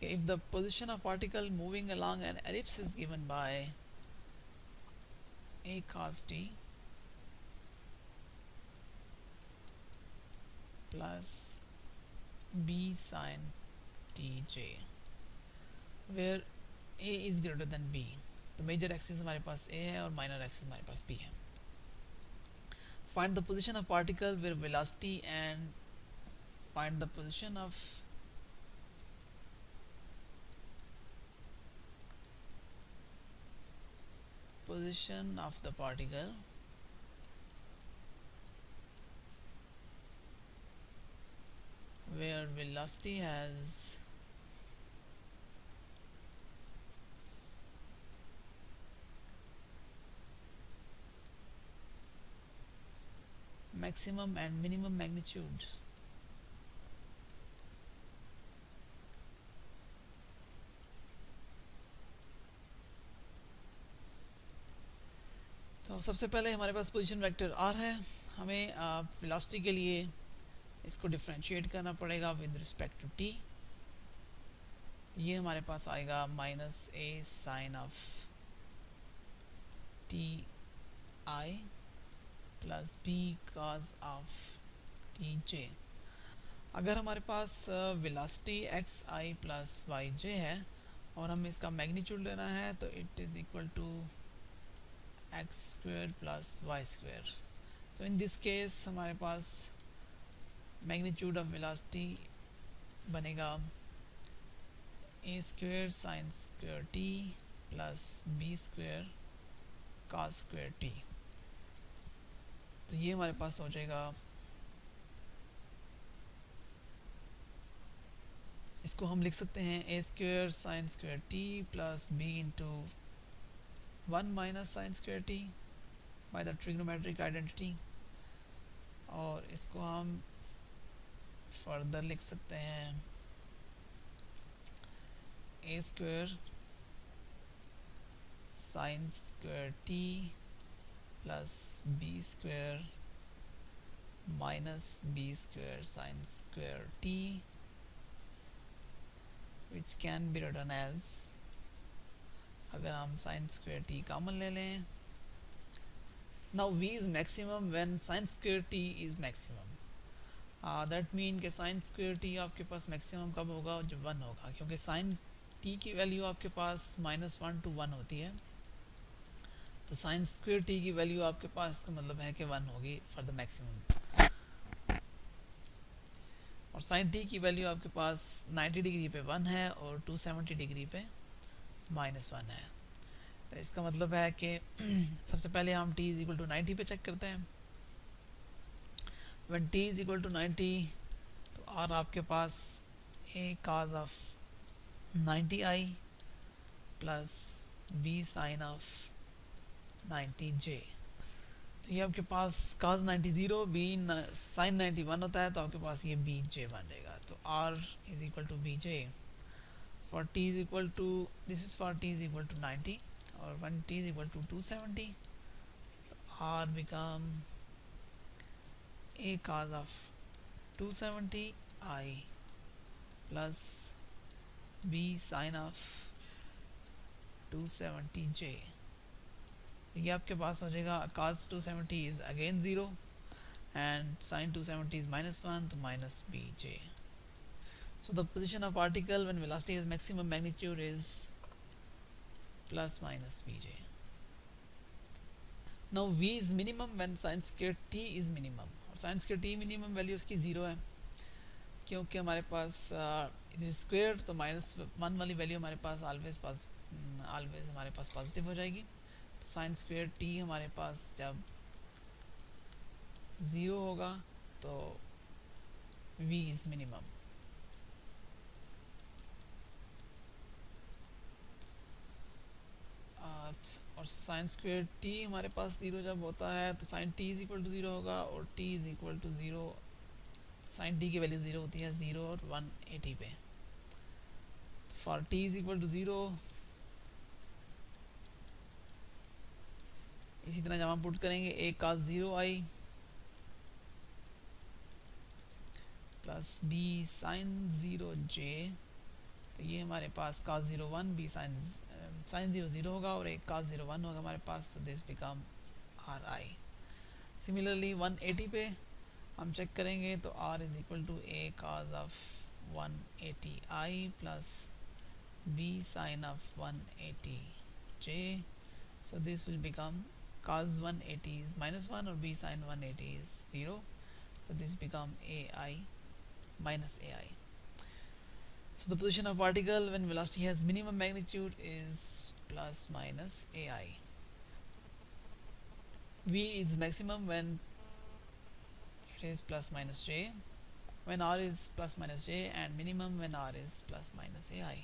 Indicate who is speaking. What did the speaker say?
Speaker 1: Okay, if the position of particle moving along an ellipse is given by a cos t plus b sin tj, where a is greater than b, तो major axis हमारे पास a है और minor axis हमारे पास b है. Find the position of particle where velocity and find the position of the particle where velocity has maximum and minimum magnitude. तो सबसे पहले हमारे पास पोजीशन वेक्टर r है. हमें वेलोसिटी के लिए इसको डिफरेंशिएट करना पड़ेगा विद रिस्पेक्ट टू t. ये हमारे पास आएगा minus a sine of t i plus b cos of t j. अगर हमारे पास velocity x i plus y j है और हमें इसका मैग्नीट्यूड लेना है तो it is equal to x square plus y square. So in this case हमारे पास मैग्नीट्यूड ऑफ वेलोसिटी बनेगा a square sine square t plus b square cos square t. तो ये हमारे पास हो जाएगा, इसको हम लिख सकते हैं a square sine square t plus b into 1 minus sine square t by the trigonometric identity. और इसको हम फर्दर लिख सकते हैं a square sine square t plus b square minus b square sine square t, which can be written as, अगर हम sin square t common ले लें, now v is maximum when sin square t is maximum. That mean कि sin square t आपके पास maximum कब होगा, जब 1 होगा, क्योंकि sin t की वैल्यू आपके पास -1 to 1 होती है. तो sin square t की वैल्यू आपके पास, इसका मतलब है कि 1 होगी फॉर द मैक्सिमम. और sin t की वैल्यू आपके पास 90 डिग्री पे 1 है और 270 डिग्री पे -1 है. तो इसका मतलब है कि सबसे पहले हम t इज इक्वल टू 90 पे चेक करते हैं. When t is equal to 90 तो r आपके पास a cos of 90i plus b sin of 90j. तो ये आपके पास cos 90 0 b sin 90 1 होता है, तो आपके पास ये bj बनेगा. तो r is equal to bj for t is equal to, this is for t is equal to 90 और when t is equal to 270 तो r become a cos of 270i plus b sin of 270j. ये आपके पास हो जाएगा cos 270 is again 0 and sin 270 is -1, तो minus bj. So the position of particle when velocity has maximum magnitude is plus minus bj. Now v is minimum when sin square t is minimum. और sin square t minimum value उसकी 0 है, क्योंकि हमारे पास square तो -1 वाली value हमारे पास always हमारे पास positive हो जाएगी. तो साइन स्क्वेयर टी हमारे पास जब 0 होगा तो v इज मिनिमम. और साइन स्क्वेयर टी हमारे पास 0 जब होता है तो sine t is equal to 0 होगा और t is equal to 0, sine t की वैल्यू 0 होती है 0 और 180 पे. For t is equal to 0 इसी तरह जब हम पुट करेंगे a cos 0i plus b sin 0j, तो ये हमारे पास cos 0 1 b sin 0 0 होगा और एक cos 0 1 होगा हमारे पास, तो this become r i. Similarly 180 पे हम चेक करेंगे तो r is equal to a cos of 180 i plus b sin of 180 j, so this will become cos 180 is minus 1 or b sin 180 is 0, so this become ai minus ai. So the position of particle when velocity has minimum magnitude is plus minus ai. V is maximum when it is plus minus j, when r is plus minus j, and minimum when r is plus minus ai.